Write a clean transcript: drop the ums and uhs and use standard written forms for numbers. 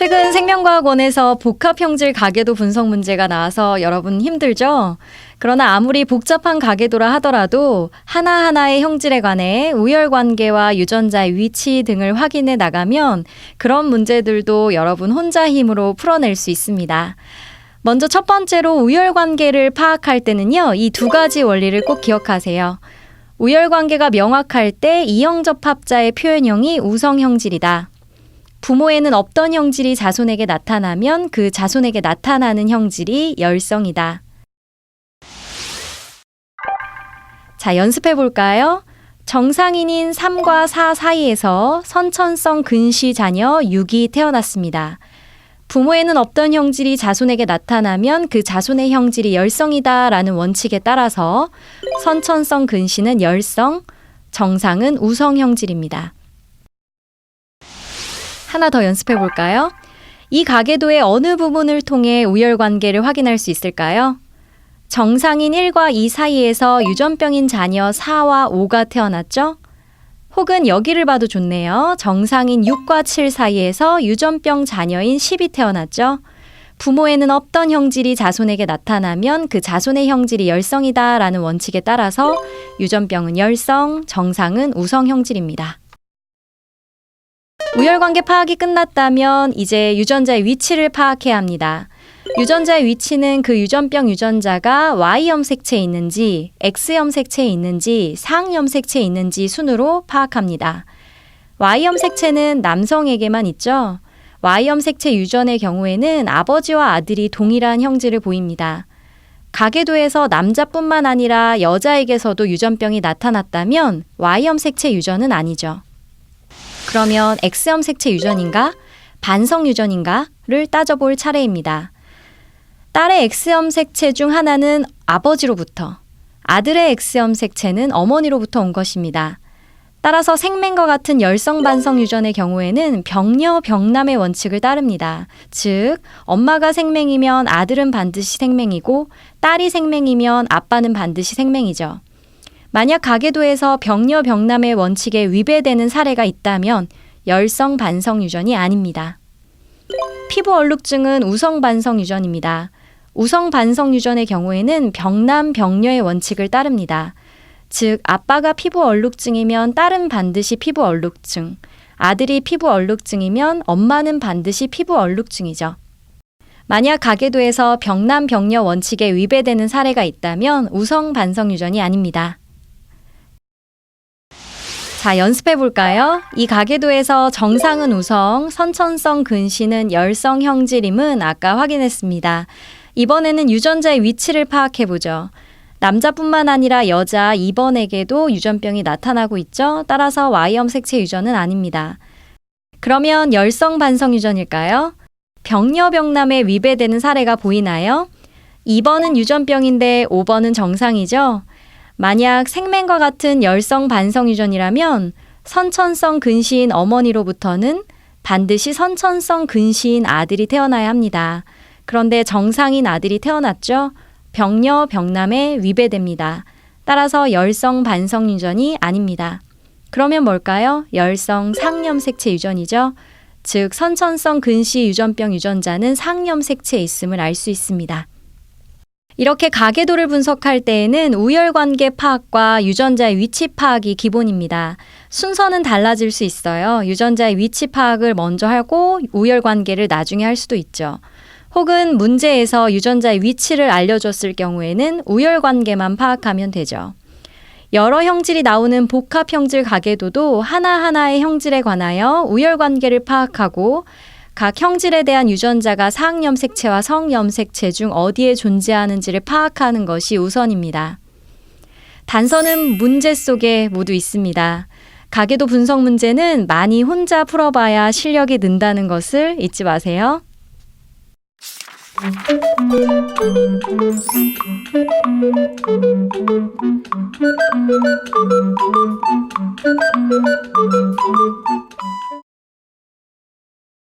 최근 생명과학원에서 복합형질 가계도 분석 문제가 나와서 여러분 힘들죠? 그러나 아무리 복잡한 가계도라 하더라도 하나하나의 형질에 관해 우열관계와 유전자의 위치 등을 확인해 나가면 그런 문제들도 여러분 혼자 힘으로 풀어낼 수 있습니다. 먼저 첫 번째로 우열관계를 파악할 때는요, 이 두 가지 원리를 꼭 기억하세요. 우열관계가 명확할 때 이형접합자의 표현형이 우성형질이다. 부모에는 없던 형질이 자손에게 나타나면 그 자손에게 나타나는 형질이 열성이다. 자, 연습해 볼까요? 정상인인 3과 4 사이에서 선천성 근시 자녀 6이 태어났습니다. 부모에는 없던 형질이 자손에게 나타나면 그 자손의 형질이 열성이다 라는 원칙에 따라서 선천성 근시는 열성, 정상은 우성 형질입니다. 하나 더 연습해 볼까요? 이 가계도의 어느 부분을 통해 우열관계를 확인할 수 있을까요? 정상인 1과 2 사이에서 유전병인 자녀 4와 5가 태어났죠? 혹은 여기를 봐도 좋네요. 정상인 6과 7 사이에서 유전병 자녀인 10이 태어났죠? 부모에는 없던 형질이 자손에게 나타나면 그 자손의 형질이 열성이다 라는 원칙에 따라서 유전병은 열성, 정상은 우성 형질입니다. 우열관계 파악이 끝났다면 이제 유전자의 위치를 파악해야 합니다. 유전자의 위치는 그 유전병 유전자가 Y염색체에 있는지, X염색체에 있는지, 상염색체에 있는지 순으로 파악합니다. Y염색체는 남성에게만 있죠. Y염색체 유전의 경우에는 아버지와 아들이 동일한 형질을 보입니다. 가계도에서 남자뿐만 아니라 여자에게서도 유전병이 나타났다면 Y염색체 유전은 아니죠. 그러면 X염색체 유전인가? 반성 유전인가?를 따져볼 차례입니다. 딸의 X염색체 중 하나는 아버지로부터, 아들의 X염색체는 어머니로부터 온 것입니다. 따라서 생맹과 같은 열성 반성 유전의 경우에는 병녀 병남의 원칙을 따릅니다. 즉, 엄마가 생맹이면 아들은 반드시 생맹이고 딸이 생맹이면 아빠는 반드시 생맹이죠. 만약 가계도에서 병녀 병남의 원칙에 위배되는 사례가 있다면 열성 반성 유전이 아닙니다. 피부 얼룩증은 우성 반성 유전입니다. 우성 반성 유전의 경우에는 병남 병녀의 원칙을 따릅니다. 즉, 아빠가 피부 얼룩증이면 딸은 반드시 피부 얼룩증, 아들이 피부 얼룩증이면 엄마는 반드시 피부 얼룩증이죠. 만약 가계도에서 병남 병녀 원칙에 위배되는 사례가 있다면 우성 반성 유전이 아닙니다. 자, 연습해 볼까요? 이 가계도에서 정상은 우성, 선천성 근시는 열성 형질임은 아까 확인했습니다. 이번에는 유전자의 위치를 파악해 보죠. 남자뿐만 아니라 여자 2번에게도 유전병이 나타나고 있죠. 따라서 Y염색체 유전은 아닙니다. 그러면 열성 반성 유전일까요? 병녀 병남에 위배되는 사례가 보이나요? 2번은 유전병인데 5번은 정상이죠. 만약 생맹과 같은 열성 반성 유전이라면 선천성 근시인 어머니로부터는 반드시 선천성 근시인 아들이 태어나야 합니다. 그런데 정상인 아들이 태어났죠? 병녀 병남에 위배됩니다. 따라서 열성 반성 유전이 아닙니다. 그러면 뭘까요? 열성 상염색체 유전이죠. 즉 선천성 근시 유전병 유전자는 상염색체에 있음을 알 수 있습니다. 이렇게 가계도를 분석할 때에는 우열관계 파악과 유전자의 위치 파악이 기본입니다. 순서는 달라질 수 있어요. 유전자의 위치 파악을 먼저 하고 우열관계를 나중에 할 수도 있죠. 혹은 문제에서 유전자의 위치를 알려줬을 경우에는 우열관계만 파악하면 되죠. 여러 형질이 나오는 복합형질 가계도도 하나하나의 형질에 관하여 우열관계를 파악하고 각 형질에 대한 유전자가 상염색체와 성염색체 중 어디에 존재하는지를 파악하는 것이 우선입니다. 단서는 문제 속에 모두 있습니다. 가계도 분석 문제는 많이 혼자 풀어봐야 실력이 는다는 것을 잊지 마세요.